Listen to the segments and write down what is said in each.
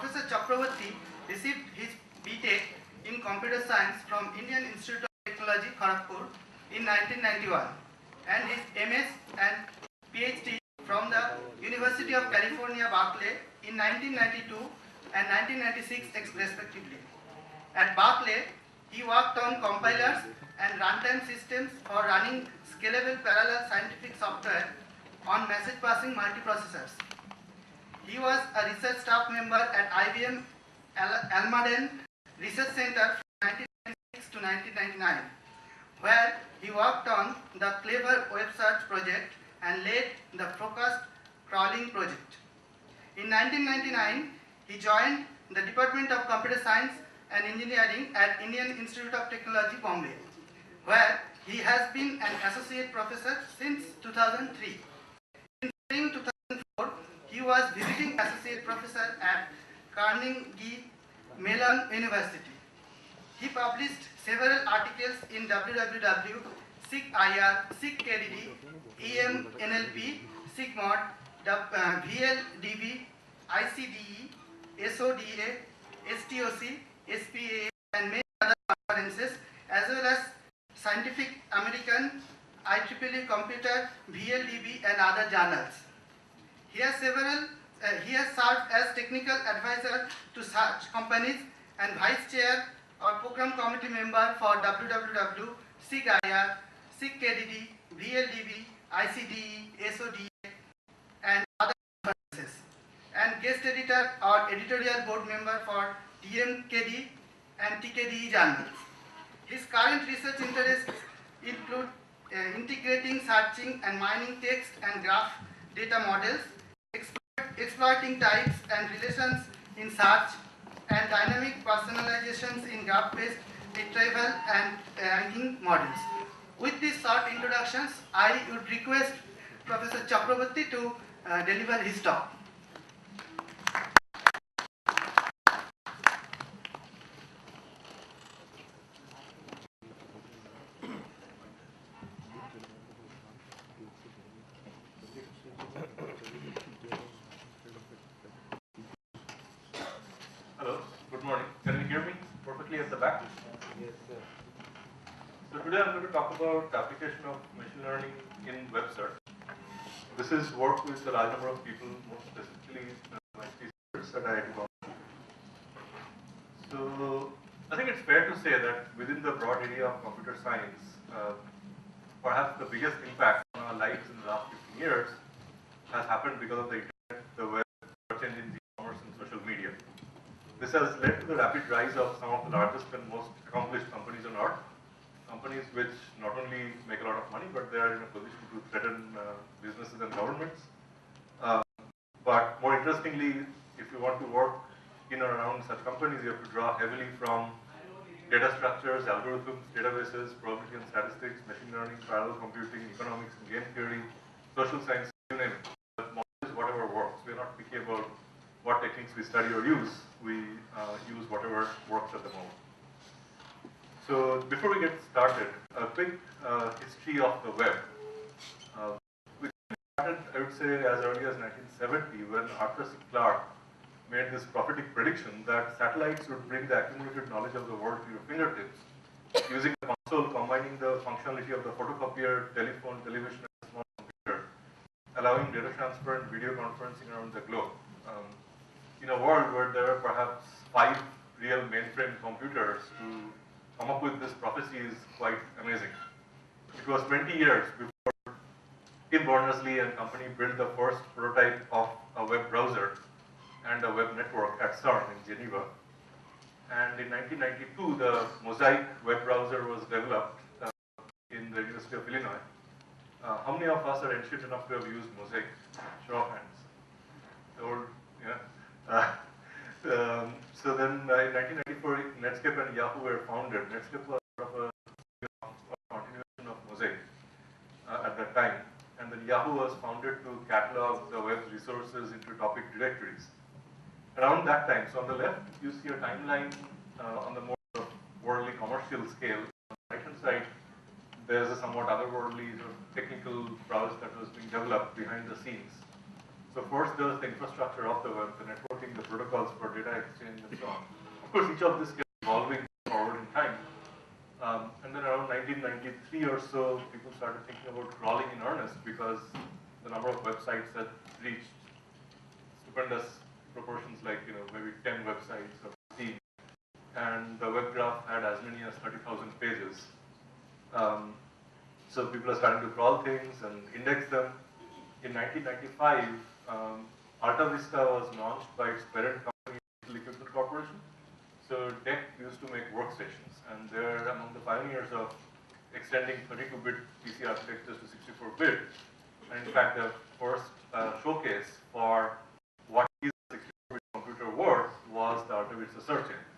Professor Chakraborty received his B.Tech in Computer Science from Indian Institute of Technology, Kharagpur in 1991 and his MS and PhD from the University of California, Berkeley in 1992 and 1996 respectively. At Berkeley, he worked on compilers and runtime systems for running scalable parallel scientific software on message passing multiprocessors. He was a research staff member at IBM Almaden Research Center from 1996 to 1999, where he worked on the Clever Web Search project and led the Focused Crawling project. In 1999, he joined the Department of Computer Science and Engineering at Indian Institute of Technology, Bombay, where he has been an associate professor since 2003. In 2004, he was visiting associate professor at Carnegie Mellon University. He published several articles in WWW, SIG-IR, SIG-KDD, EMNLP, SIGMOD, VLDB, ICDE, SODA, STOC, SPA, and many other conferences, as well as Scientific American, IEEE Computer, VLDB, and other journals. He has served as technical advisor to such companies and vice chair or program committee member for WWW, SIG-IR, SIG-KDD, VLDB, ICDE, SODA, and other conferences, and guest editor or editorial board member for TMKD and TKDE journals. His current research interests include integrating, searching, and mining text and graph data models, exploiting types and relations in search, and dynamic personalizations in graph-based retrieval and ranking models. With these short introductions, I would request Professor Chakraborty to deliver his talk. Hello, good morning. Can you hear me perfectly at the back? Yes, sir. So today I'm going to talk about the application of machine learning in web search. This is work with a large number of people, more specifically my researchers at IIT Bombay. So I think it's fair to say that within the broad area of computer science, perhaps the biggest impact on our lives in the last 15 years has happened because of the internet, the web, search engines, e-commerce, and social media. This has led to the rapid rise of some of the largest and most accomplished companies on earth, companies which not only make a lot of money, but they are in a position to threaten businesses and governments. But more interestingly, if you want to work in or around such companies, you have to draw heavily from data structures, algorithms, databases, probability and statistics, machine learning, parallel computing, economics and game theory, social science, you name it. Whatever works. We are not picky about what techniques we study or use. We use whatever works at the moment. So before we get started, a quick history of the web. Which started, I would say, as early as 1970 when Arthur C. Clarke made this prophetic prediction that satellites would bring the accumulated knowledge of the world to your fingertips using the console combining the functionality of the photocopier, telephone, television, and small computer, allowing data transfer and video conferencing around the globe. In a world where there are perhaps 5 real mainframe computers, to come up with this prophecy is quite amazing. It was 20 years before Tim Berners-Lee and company built the first prototype of a web browser and a web network at CERN in Geneva. And in 1992, the Mosaic web browser was developed in the University of Illinois. How many of us are ancient enough to have used Mosaic? Show of hands. The old, yeah. So then in 1994, Netscape and Yahoo were founded. Netscape was sort of a continuation of Mosaic at that time. And then Yahoo was founded to catalog the web's resources into topic directories. Around that time, so on the left, you see a timeline on the more worldly commercial scale. On the right-hand side, there's a somewhat otherworldly sort of technical prowess that was being developed behind the scenes. So first, there was the infrastructure of the web, the networking, the protocols for data exchange and so on. Of course, each of this kept evolving forward in time. And then around 1993 or so, people started thinking about crawling in earnest because the number of websites had reached stupendous proportions, like maybe 10 websites or 15, and the web graph had as many as 30,000 pages. So people are starting to crawl things and index them. In 1995, Alta Vista was launched by its parent company, Digital Equipment Corporation. So DEC used to make workstations, and they're among the pioneers of extending 32-bit PC architectures to 64-bit. And in fact, the first showcase for what is a 64-bit computer was the Alta Vista search engine.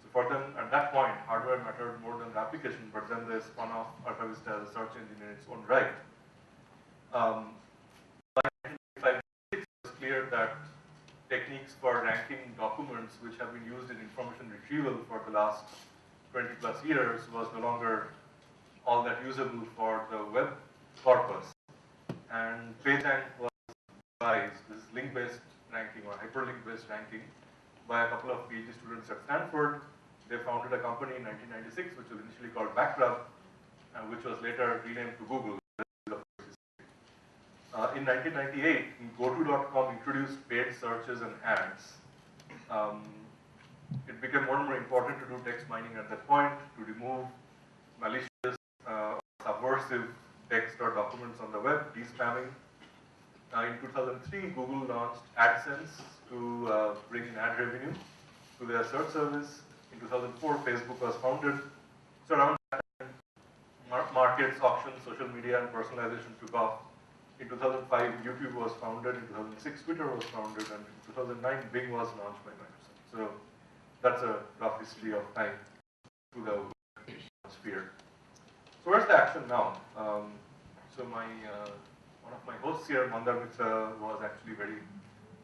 So for them, at that point, hardware mattered more than the application, but then they spun off Alta Vista as a search engine in its own right. By 1995, it was clear that techniques for ranking documents which have been used in information retrieval for the last 20 plus years was no longer all that usable for the web corpus. And PageRank was devised, this is link-based ranking or hyperlink-based ranking, by a couple of PhD students at Stanford. They founded a company in 1996 which was initially called Backrub, which was later renamed to Google. In 1998, GoTo.com introduced paid searches and ads. It became more and more important to do text mining at that point to remove malicious, subversive text or documents on the web, de-spamming. In 2003, Google launched AdSense to bring in ad revenue to their search service. In 2004, Facebook was founded. So around that time, markets, auctions, social media, and personalization took off. In 2005, YouTube was founded. In 2006, Twitter was founded. And in 2009, Bing was launched by Microsoft. So that's a rough history of time to the sphere. So where's the action now? So one of my hosts here, Mandar Mitra, was actually very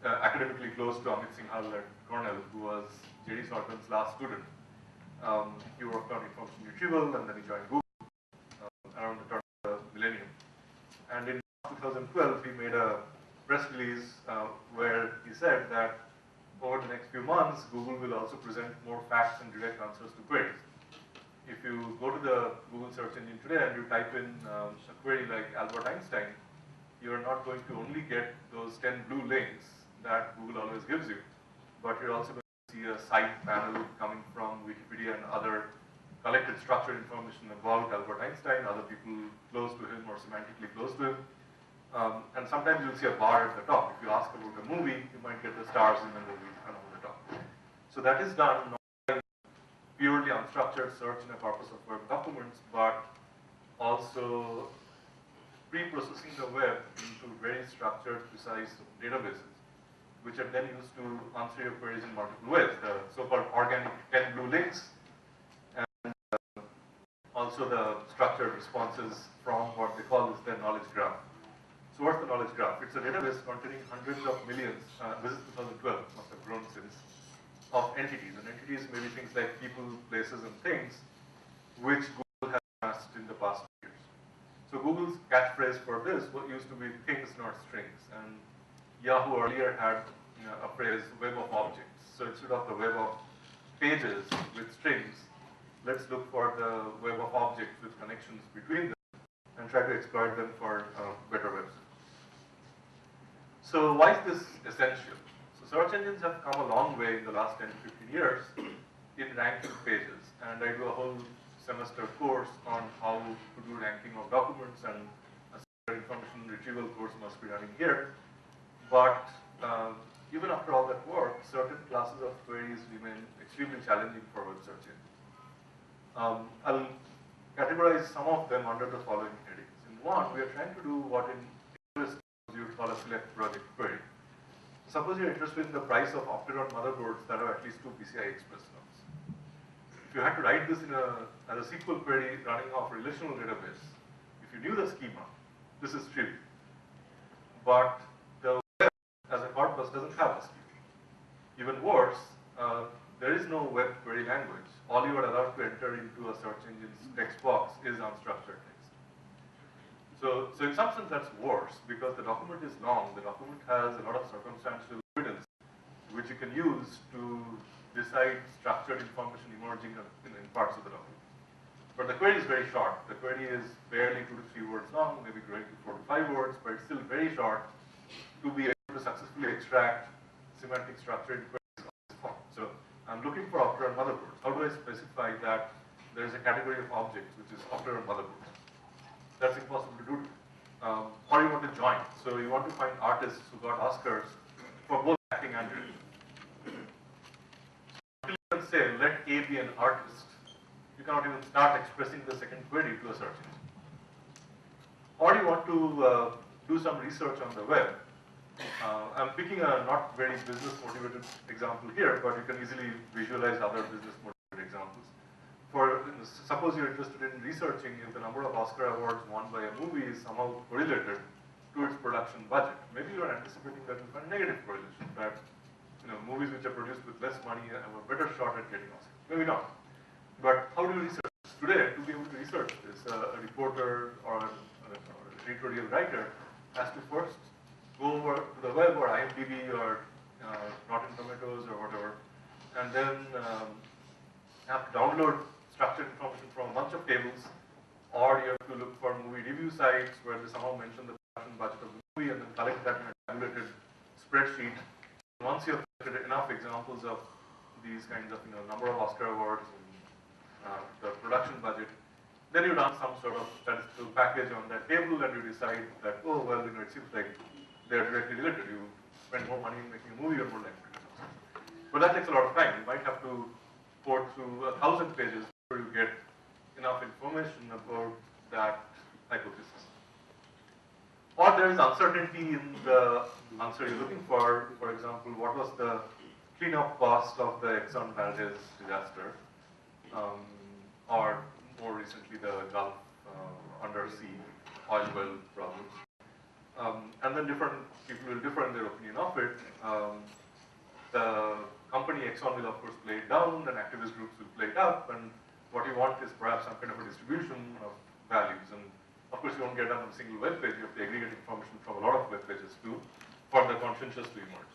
academically close to Amit Singhal at Cornell, who was J.D. Sorkin's last student. He worked on information retrieval, and then he joined Google around the turn of the millennium. And in 2012, he made a press release where he said that over the next few months, Google will also present more facts and direct answers to queries. If you go to the Google search engine today and you type in a query like Albert Einstein, you're not going to only get those 10 blue links that Google always gives you, but you're also going to see a side panel coming from Wikipedia and other collected structured information about Albert Einstein, other people close to him or semantically close to him. And sometimes you'll see a bar at the top. If you ask about a movie, you might get the stars in the movie along the top. So that is done not by purely unstructured search in a corpus of web documents, but also pre-processing the web into very structured, precise databases, which are then used to answer your queries in multiple ways. The so-called organic 10 blue links, and also the structured responses from what they call is the knowledge graph. So what's the knowledge graph? It's a database containing hundreds of millions, this is 2012, must have grown since, of entities. And entities may be things like people, places, and things, which Google has amassed in the past years. So Google's catchphrase for this used to be things, not strings. And Yahoo earlier had a phrase, web of objects. So instead of the web of pages with strings, let's look for the web of objects with connections between them and try to exploit them for better websites. So why is this essential? So search engines have come a long way in the last 10 to 15 years in ranking pages. And I do a whole semester course on how to do ranking of documents, and a similar information retrieval course must be running here. But even after all that work, certain classes of queries remain extremely challenging for web search engines. I'll categorize some of them under the following headings. In one, we are trying to do what in English you would call a select project query. Suppose you're interested in the price of Octaron motherboards that have at least 2 PCI Express nodes. If you had to write this as a SQL query running off a relational database, if you knew the schema, this is trivial. But the web as a corpus doesn't have a schema. Even worse, there is no web query language. All you are allowed to enter into a search engine's text box is unstructured text. So in some sense that's worse, because the document is long, the document has a lot of circumstantial evidence which you can use to decide structured information emerging in parts of the document. But the query is very short. The query is barely 2 to 3 words long, maybe growing to 4 to 5 words, but it's still very short to be able to successfully extract semantic structure in queries of this form. So I'm looking for opera and motherboards. How do I specify that there is a category of objects which is opera and motherboards? That's impossible to do. Or you want to join. So you want to find artists who got Oscars for both acting and directing. So you can say, let A be an artist. You cannot even start expressing the second query to a search engine. Or you want to do some research on the web. I'm picking a not very business motivated example here, but you can easily visualize other business motivated examples. Suppose you're interested in researching if the number of Oscar awards won by a movie is somehow correlated to its production budget. Maybe you're anticipating that you'll find negative correlation, that movies which are produced with less money have a better shot at getting Oscars. Maybe not. But how do you research this? Today, to be able to research this, a reporter or an editorial writer has to first go over to the web or IMDb or Rotten Tomatoes or whatever, and then have to download structured information from a bunch of tables, or you have to look for movie review sites where they somehow mention the production budget of the movie and then collect that in a tabulated spreadsheet. Once you have collected enough examples of these kinds of number of Oscar awards and the production budget, then you run some sort of statistical package on that table and you decide that, oh, well, it seems like they're directly related. You spend more money in making a movie, you're more likely to get Oscar. But that takes a lot of time. You might have to pour through 1,000 pages before you get enough information about that hypothesis. Or there is uncertainty in the answer you're looking for. For example, what was the cleanup cost of the Exxon Valdez disaster? Or more recently, the Gulf undersea oil well problems. And then different people will differ in their opinion of it. The company Exxon will, of course, play it down, and activist groups will play it up, and what you want is perhaps some kind of a distribution of values. And of course, you won't get that on a single web page. You have to aggregate information from a lot of web pages too, for the conscientious to emerge.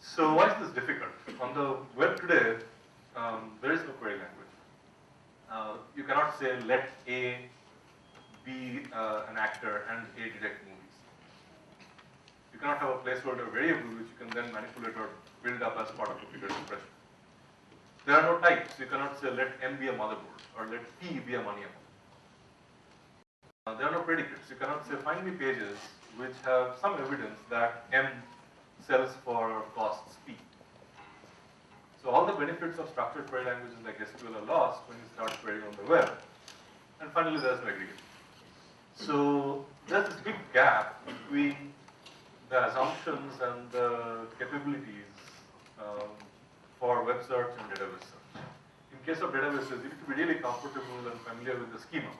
So why is this difficult? On the web today, there is no query language. You cannot say let A be an actor and A direct movies. You cannot have a placeholder variable which you can then manipulate or build up as part of a figure expression. There are no types. You cannot say let M be a motherboard or let P be a money amount. There are no predicates. You cannot say find me pages which have some evidence that M sells for costs P. So all the benefits of structured query languages like SQL are lost when you start querying on the web. And finally, there's no aggregation. So there's this big gap between the assumptions and the capabilities for web search and database search. In case of databases, you need to be really comfortable and familiar with the schema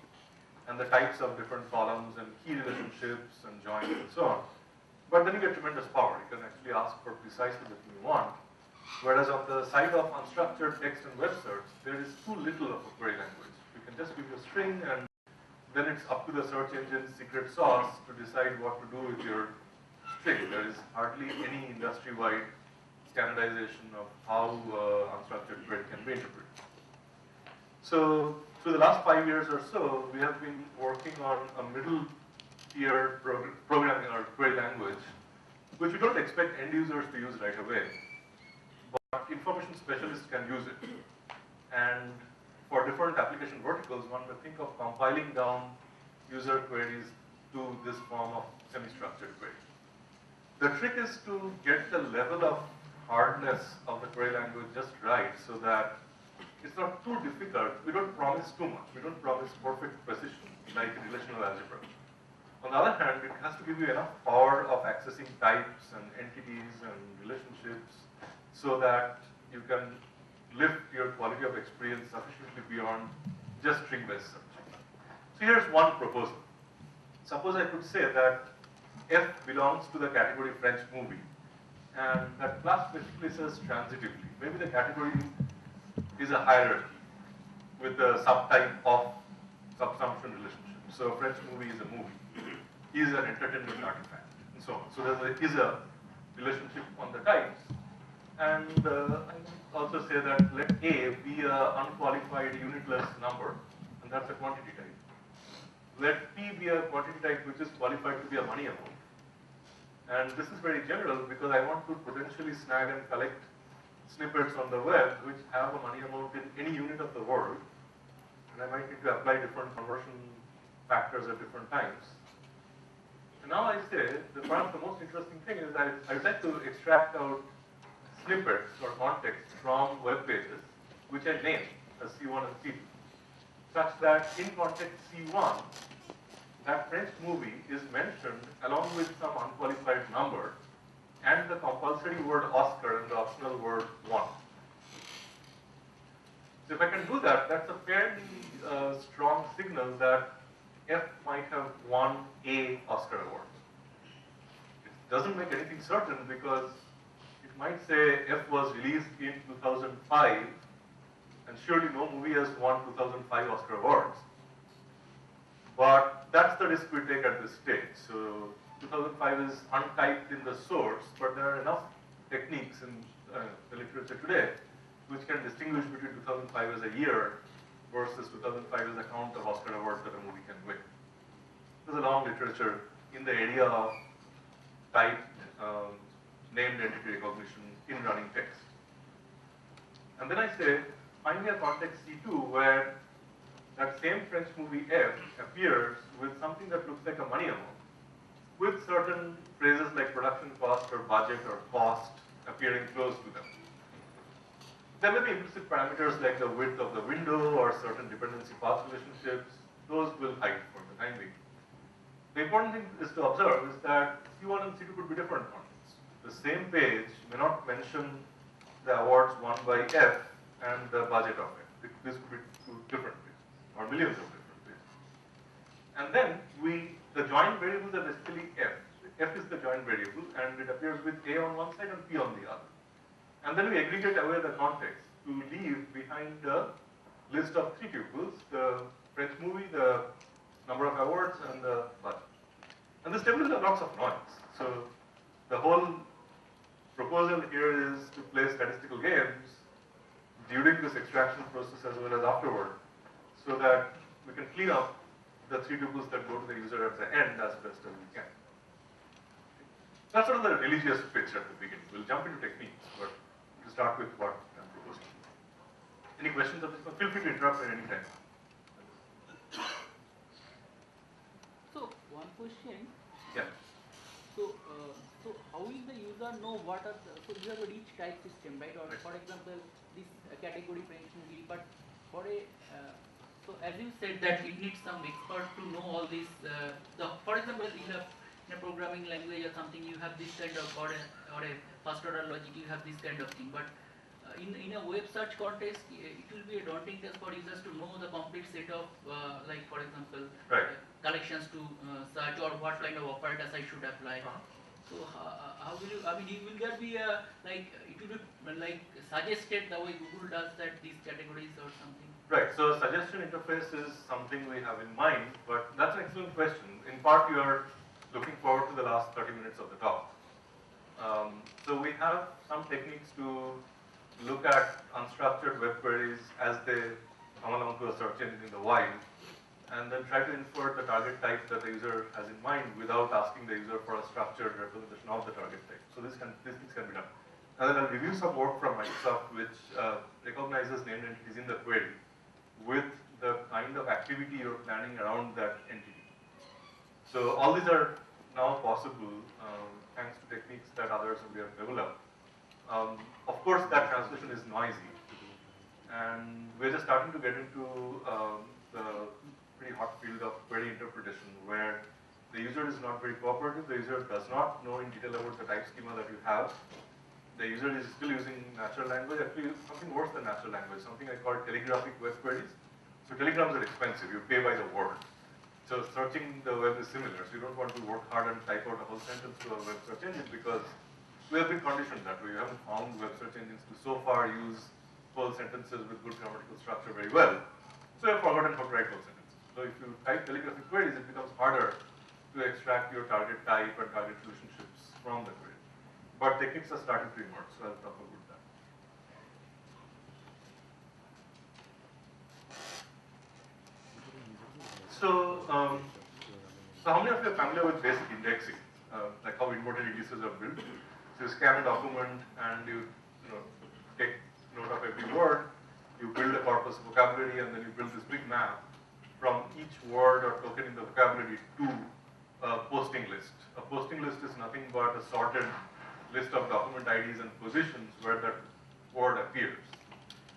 and the types of different columns and key relationships and joins and so on. But then you get tremendous power. You can actually ask for precisely the thing you want. Whereas on the side of unstructured text and web search, there is too little of a query language. You can just give you a string and then it's up to the search engine's secret sauce to decide what to do with your string. There is hardly any industry-wide standardization of how unstructured query can be interpreted. So through the last 5 years or so, we have been working on a middle tier programming or query language, which we don't expect end users to use right away. But information specialists can use it. And for different application verticals, one may think of compiling down user queries to this form of semi-structured query. The trick is to get the level of hardness of the query language just right so that it's not too difficult. We don't promise too much. We don't promise perfect precision like relational algebra. On the other hand, it has to give you enough power of accessing types and entities and relationships so that you can lift your quality of experience sufficiently beyond just string-based search. So here's one proposal. Suppose I could say that F belongs to the category French movie, and that class basically says transitively. Maybe the category is a hierarchy with a subtype of subsumption relationship. So a French movie is a movie, is an entertainment artifact, and so on. So there is a relationship on the types. And I also say that let A be an unqualified unitless number, and that's a quantity type. Let P be a quantity type which is qualified to be a money amount. And this is very general because I want to potentially snag and collect snippets on the web which have a money amount in any unit of the world. And I might need to apply different conversion factors at different times. And now I say that one of the most interesting thing is I'd like to extract out snippets or context from web pages which I name as C1 and C2, such that in context C1, that French movie is mentioned along with some unqualified number and the compulsory word Oscar and the optional word one. So if I can do that, that's a fairly strong signal that F might have won a Oscar award. It doesn't make anything certain because it might say F was released in 2005 and surely no movie has won 2005 Oscar awards. But that's the risk we take at this stage. So 2005 is untyped in the source, but there are enough techniques in the literature today which can distinguish between 2005 as a year versus 2005 as a count of Oscar awards that a movie can win. There's a long literature in the area of typed named entity recognition in running text. And then I say, find me a context C2 where that same French movie F appears with something that looks like a money amount, with certain phrases like production cost or budget or cost appearing close to them. There may be implicit parameters like the width of the window or certain dependency path relationships. Those will hide for the time being. The important thing is to observe is that C1 and C2 could be different contexts. The same page may not mention the awards won by F and the budget of it. This could be two different pages, or millions of different pages. And then the joint variables are basically F. F is the joint variable, and it appears with A on one side and P on the other. And then we aggregate away the context to leave behind a list of three tuples, the French movie, the number of awards, and the budget. And this table has lots of noise. So the whole proposal here is to play statistical games during this extraction process as well as afterward, so that we can clean up the three tuples that go to the user at the end as best as we can. That's sort of the religious pitch at the beginning. We'll jump into techniques, but to start with what I'm proposing. Any questions of this one? Feel free to interrupt at any time. So one question. Yeah. So how will the user know what are the, so you have a rich type system, right? Or for example, this category French movie, but for a so as you said that it needs some expert to know all this. For example, in a programming language or something, you have this kind of or a first order logic, you have this kind of thing. But in a web search context, it will be a daunting task for users to know the complete set of like for example collections to search or what kind of operators I should apply. So how will you? I mean, will there be a like it will be like suggested the way Google does that these categories or something? Right. So suggestion interface is something we have in mind, but that's an excellent question. In part, you are looking forward to the last 30 minutes of the talk. So we have some techniques to look at unstructured web queries as they come along to a search engine in the wild, and then try to infer the target type that the user has in mind without asking the user for a structured representation of the target type. So these things can be done. And then I'll review some work from Microsoft which recognizes named entities in the query with the kind of activity you're planning around that entity. So all these are now possible thanks to techniques that others we have developed. Of course, that translation is noisy, and we're just starting to get into the pretty hot field of query interpretation, where the user is not very cooperative, the user does not know in detail about the type schema that you have. The user is still using natural language, actually something worse than natural language, something I call telegraphic web queries. So telegrams are expensive, you pay by the word. So searching the web is similar, so you don't want to work hard and type out a whole sentence to a web search engine because we have been conditioned that way. We haven't found web search engines to so far use whole sentences with good grammatical structure very well. So we have forgotten how to write whole sentences. So if you type telegraphic queries, it becomes harder to extract your target type and target relationships from the query. but techniques are starting to emerge, so I'll talk about that. So, so how many of you are familiar with basic indexing, like how inverted indices are built? So you scan a document and you take note of every word, you build a corpus of vocabulary, and then you build this big map from each word or token in the vocabulary to a posting list. A posting list is nothing but a sorted list of document IDs and positions where that word appears.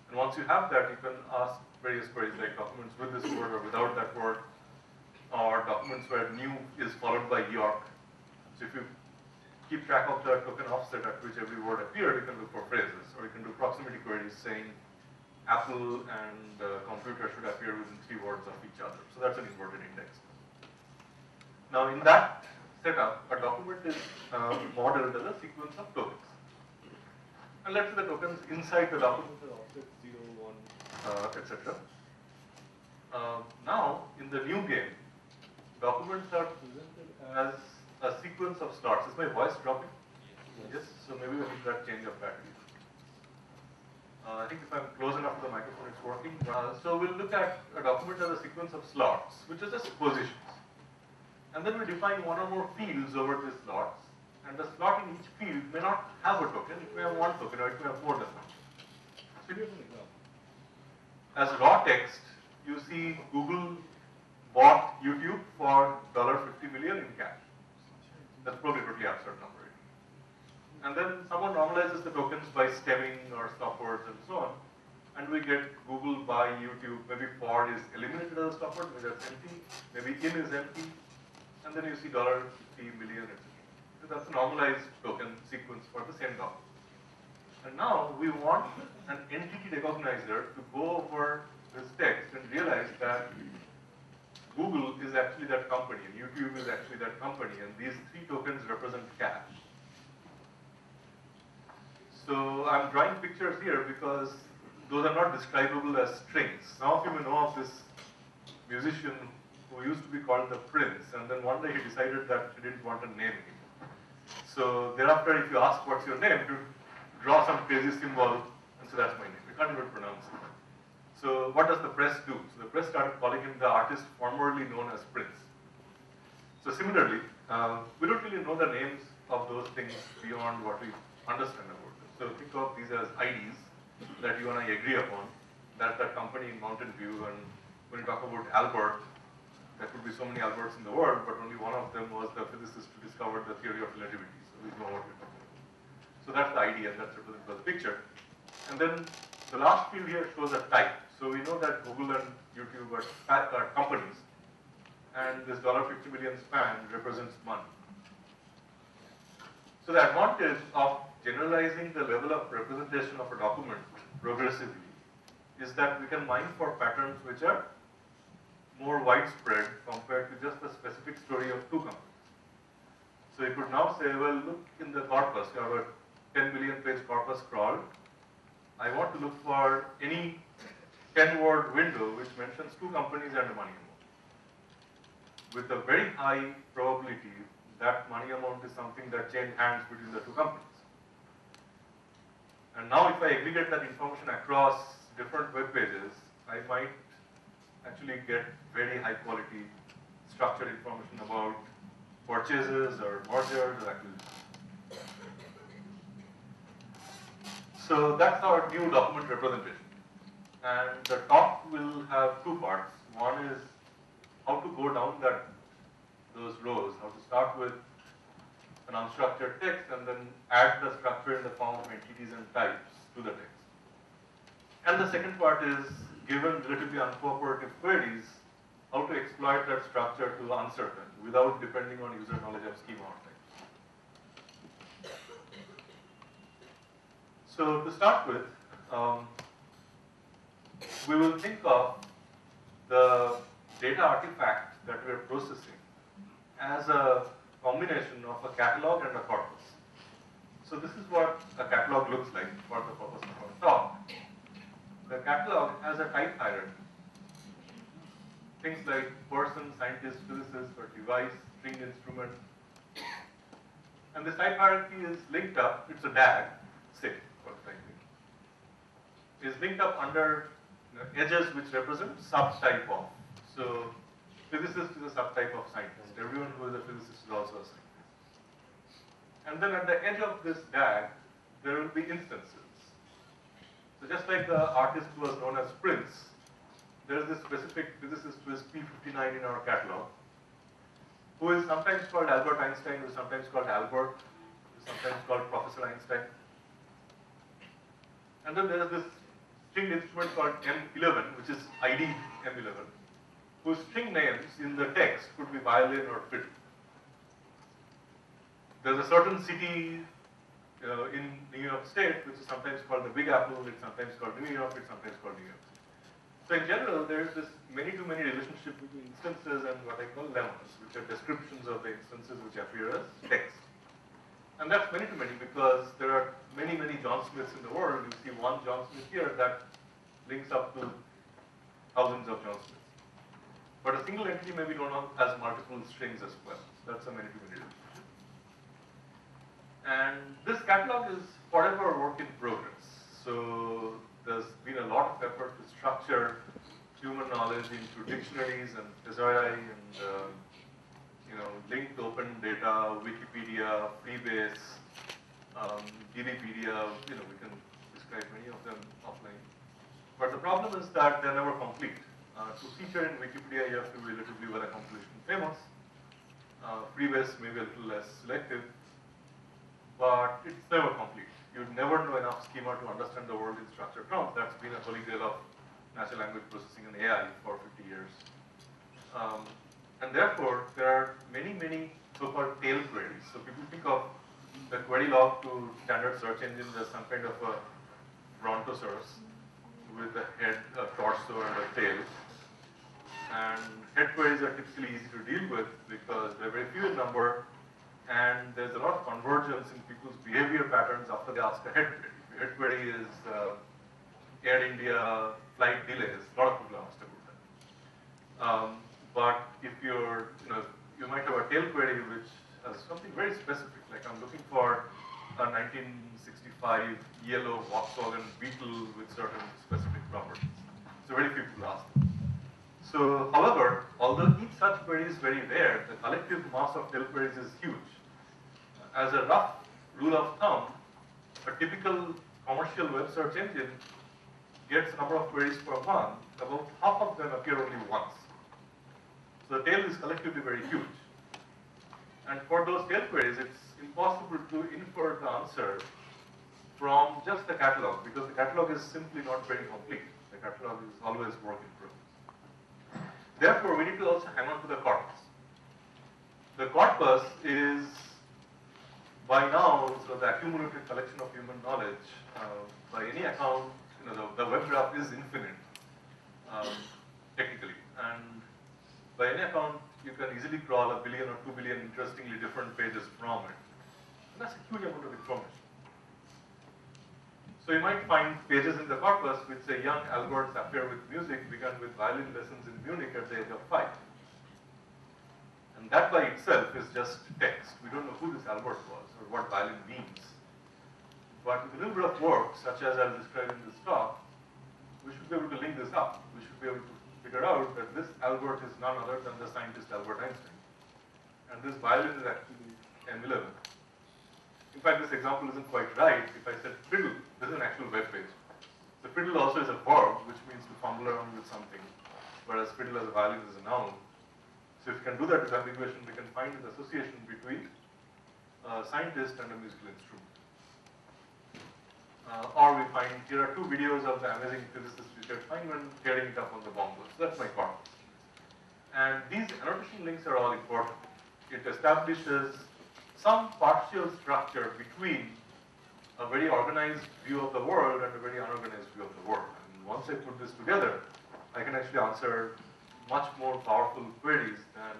And once you have that, you can ask various queries like documents with this word or without that word, or documents where new is followed by York. So if you keep track of the token offset at which every word appeared, you can look for phrases, or you can do proximity queries saying Apple and computer should appear within 3 words of each other. So that's an inverted index. Now in that setup, a document is modeled as a sequence of tokens. And let's say the tokens inside the document are offset 0, 1, etc. Now, in the new game, documents are presented as a sequence of slots. Is my voice dropping? Yes. So maybe we need that change of battery. I think if I'm close enough to the microphone, it's working. So we'll look at a document as a sequence of slots, which is just positions. And then we define one or more fields over these slots. And the slot in each field may not have a token. It may have 1 token, or it may have more than 1. So here's an example. As raw text, you see Google bought YouTube for $50 million in cash. That's probably a totally absurd number. And then someone normalizes the tokens by stemming or stop words and so on. And we get Google buy YouTube, maybe Ford is eliminated as a stop word, maybe that's empty, maybe in is empty, and then you see $50 million, etc. So that's a normalized token sequence for the same document. And now we want an entity recognizer to go over this text and realize that Google is actually that company, and YouTube is actually that company, and these 3 tokens represent cash. So I'm drawing pictures here because those are not describable as strings. Some of you may know of this musician who used to be called the Prince, and then one day he decided that he didn't want a name anymore. So thereafter, if you ask what's your name, to draw some crazy symbol, and so that's my name. We can't even pronounce it. So what does the press do? So the press started calling him the artist formerly known as Prince. So similarly, we don't really know the names of those things beyond what we understand about them. So think of these as IDs that you and I agree upon. That's that company in Mountain View, and when you talk about Albert, there could be so many Alberts in the world, but only one of them was the physicist who discovered the theory of relativity. So we know what we're talking about. So that's the ID, and that's represented by the picture. And then the last field here shows a type. So we know that Google and YouTube are companies, and this $50 million span represents money. So the advantage of generalizing the level of representation of a document progressively is that we can mine for patterns which are more widespread compared to just the specific story of 2 companies. So you could now say, well, look in the corpus, you have a 10 billion page corpus crawled. I want to look for any 10-word window which mentions 2 companies and a money amount. With a very high probability, that money amount is something that changed hands between the 2 companies. And now if I aggregate that information across different web pages, I might actually get very high quality structured information about purchases or mergers or acquisitions. So that's our new document representation. And the talk will have 2 parts. One is how to go down those rows, how to start with an unstructured text and then add the structure in the form of entities and types to the text. And the second part is, given relatively uncooperative queries, how to exploit that structure to uncertain without depending on user knowledge of schema or type. So to start with, we will think of the data artifact that we are processing as a combination of a catalog and a corpus. So this is what a catalog looks like for the purpose of our talk. The catalog has a type hierarchy. Things like person, scientist, physicist, or device, string, instrument. And this type hierarchy is linked up, it's a DAG, say, for example, is linked up under edges which represent subtype of. So, physicist is a subtype of scientist. Everyone who is a physicist is also a scientist. And then at the edge of this DAG, there will be instances. So just like the artist who was known as Prince, there is this specific physicist who is P59 in our catalog, who is sometimes called Albert Einstein, who is sometimes called Albert, who is sometimes called Professor Einstein. And then there is this stringed instrument called M11, which is ID M11, whose string names in the text could be violin or fiddle. There's a certain city in New York State, which is sometimes called the Big Apple, it's sometimes called New York, it's sometimes called New York. So in general, there is this many-to-many relationship between instances and what I call lemmas, which are descriptions of the instances which appear as text. And that's many-to-many because there are many John Smiths in the world. You see one John Smith here that links up to thousands of John Smiths. But a single entity may be known as multiple strings as well. So that's a many-to-many relationship. And this catalog is forever a work in progress. So there's been a lot of effort to structure human knowledge into dictionaries and thesauri and linked open data, Wikipedia, Freebase, DBpedia. We can describe many of them offline. But the problem is that they're never complete. To feature in Wikipedia, you have to be relatively well accomplished and famous. Freebase may be a little less selective, but it's never complete. You'd never know enough schema to understand the world in structured terms. That's been a holy grail of natural language processing and AI for 50 years. And therefore, there are many so-called tail queries. So people think of the query log to standard search engine as some kind of a brontosaurus with a head, a torso, and a tail. And head queries are typically easy to deal with because they're very few in number, and there's a lot of convergence in people's behavior patterns after they ask a head query. If head query is Air India flight delays, a lot of people asked about that. But if you're, you might have a tail query which has something very specific, like I'm looking for a 1965 yellow Volkswagen Beetle with certain specific properties. So very few people ask them. So, however, although each such query is very rare, the collective mass of tail queries is huge. As a rough rule of thumb, a typical commercial web search engine gets a number of queries per month. About half of them appear only once. So the tail is collectively very huge. And for those tail queries, it's impossible to infer the answer from just the catalog, because the catalog is simply not very complete. The catalog is always work in progress. Therefore, we need to also hang on to the corpus. The corpus is, by now, sort of the accumulated collection of human knowledge. By any account, the web graph is infinite, technically. And by any account, you can easily crawl 1 billion or 2 billion interestingly different pages from it. And that's a huge amount of information. So you might find pages in the corpus which say young Albert's affair with music began with violin lessons in Munich at the age of 5. And that by itself is just text. We don't know who this Albert was or what violin means. But with a little bit of work, such as I'll describe in this talk, we should be able to link this up. We should be able to figure out that this Albert is none other than the scientist Albert Einstein. And this violin is actually M11. In fact, this example isn't quite right. If I said fiddle, this is an actual web page. The fiddle also is a verb, which means to fumble around with something, whereas fiddle as a violin is a noun. So if you can do that disambiguation, we can find an association between a scientist and a musical instrument. Or we find, here are 2 videos of the amazing physicist Richard Feynman tearing it up on the bongos. That's my corpus. And these annotation links are all important. It establishes some partial structure between a very organized view of the world and a very unorganized view of the world. And once I put this together, I can actually answer much more powerful queries than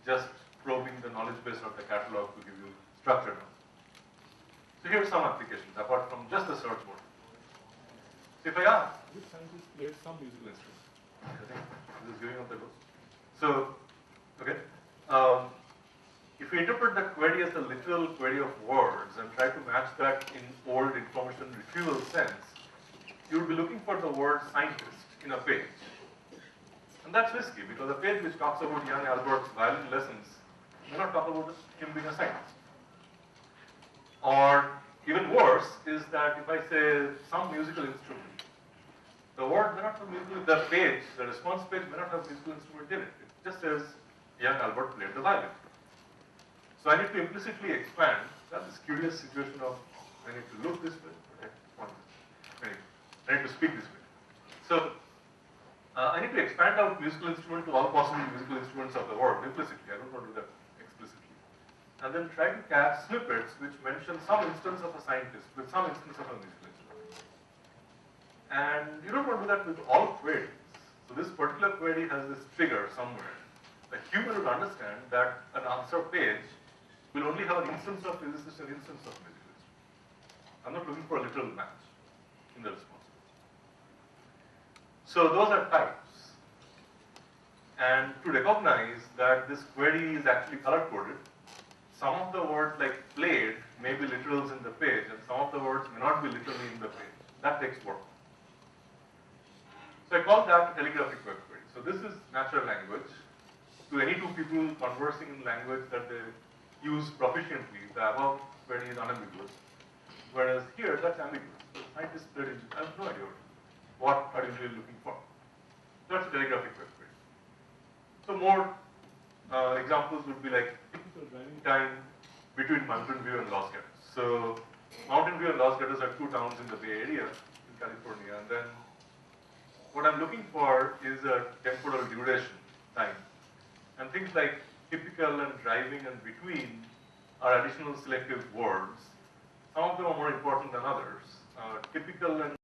just probing the knowledge base of the catalog to give you structure now. So here are some applications, apart from just the search mode. So if I ask, which scientist played some musical instrument? I think this is giving up the ghost. So, okay. If you interpret the query as a literal query of words and try to match that in old information retrieval sense, you would be looking for the word scientist in a page. And that's risky because a page which talks about young Albert's violin lessons may not talk about him being a scientist. Or even worse is that if I say some musical instrument, the word may not have musical, the page, the response page may not have musical instrument in it. It just says young Albert played the violin. So I need to implicitly expand. That's this curious situation of I need to look this way, okay, anyway, I need to speak this way. So I need to expand out musical instrument to all possible musical instruments of the world implicitly. I don't want to do that explicitly. And then try to catch snippets which mention some instance of a scientist with some instance of a musical instrument. And you don't want to do that with all queries. So this particular query has this trigger somewhere. A human would understand that an answer page will only have an instance of physicist and instance of musical instrument. I'm not looking for a literal match in the response. So those are types. And to recognize that this query is actually color-coded, some of the words like played may be literals in the page, and some of the words may not be literally in the page. That takes work. So I call that telegraphic web query. So this is natural language. To any two people conversing in language that they use proficiently, the above query is unambiguous. Whereas here, that's ambiguous. So scientists played it. I have no idea what are you really looking for. That's a telegraphic web query. So more examples would be like typical driving time between Mountain View and Los Gatos. So Mountain View and Los Gatos are two towns in the Bay Area in California. And then what I'm looking for is a temporal duration time. And things like typical and driving and between are additional selective words. Some of them are more important than others. Typical and